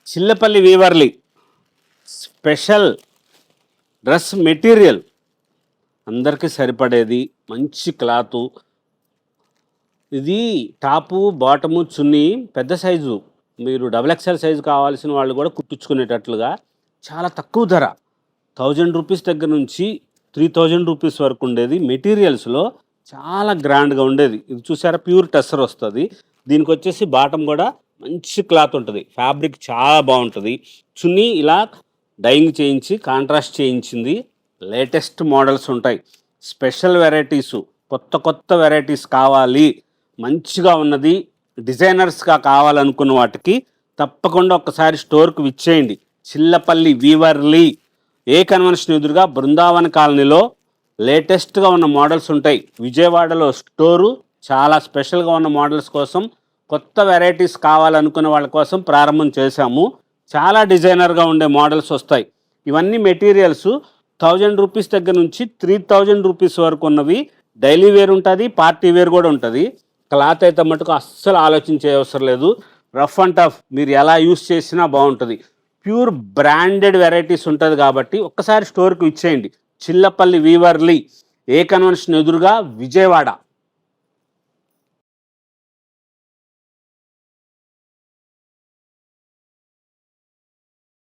Chillapalli వీవర్లీ special dress material, అందరికీ సరిపడేది, మంచి cloth. ఇది టాపు బాటము చున్నీ పెద్ద సైజు, మీరు డబుల్ ఎక్స్ఎల్ సైజు కావాల్సిన వాళ్ళు కూడా కుట్టించుకునేటట్లుగా చాలా తక్కువ ధర. 1000 రూపీస్ దగ్గర నుంచి 3000 రూపీస్ వరకు ఉండేది. మెటీరియల్స్లో చాలా గ్రాండ్గా ఉండేది. ఇది చూసారా, ప్యూర్ టెస్సర్ వస్తుంది. దీనికి వచ్చేసి బాటం కూడా మంచి క్లాత్ ఉంటుంది, ఫ్యాబ్రిక్ చాలా బాగుంటుంది. చున్నీ ఇలా డైయింగ్ చేయించి కాంట్రాస్ట్ చేయించింది. లేటెస్ట్ మోడల్స్ ఉంటాయి, స్పెషల్ వెరైటీసు, కొత్త కొత్త వెరైటీస్ కావాలి, మంచిగా ఉన్నది, డిజైనర్స్గా కావాలనుకున్న వాటికి తప్పకుండా ఒక్కసారి స్టోర్కి విచ్చేయండి. చిల్లపల్లి వీవర్లీ ఏ కన్వెన్షన్ ఎదురుగా బృందావన కాలనీలో లేటెస్ట్గా ఉన్న మోడల్స్ ఉంటాయి. విజయవాడలో స్టోరు చాలా స్పెషల్గా ఉన్న మోడల్స్ కోసం, కొత్త వెరైటీస్ కావాలనుకున్న వాళ్ళ కోసం ప్రారంభం చేశాము. చాలా డిజైనర్గా ఉండే మోడల్స్ వస్తాయి. ఇవన్నీ మెటీరియల్స్ 1000 రూపీస్ దగ్గర నుంచి 3000 రూపీస్ వరకు ఉన్నవి. డైలీ వేర్ ఉంటుంది, పార్టీ వేర్ కూడా ఉంటుంది. క్లాత్ అయితే మటుకు అస్సలు ఆలోచించే అవసరం లేదు. రఫ్ అండ్ టఫ్ మీరు ఎలా యూస్ చేసినా బాగుంటుంది. ప్యూర్ బ్రాండెడ్ వెరైటీస్ ఉంటుంది కాబట్టి ఒక్కసారి స్టోర్కి ఇచ్చేయండి. చిల్లపల్లి వీవర్లీ ఏ కన్వెన్షన్ ఎదురుగా, విజయవాడ.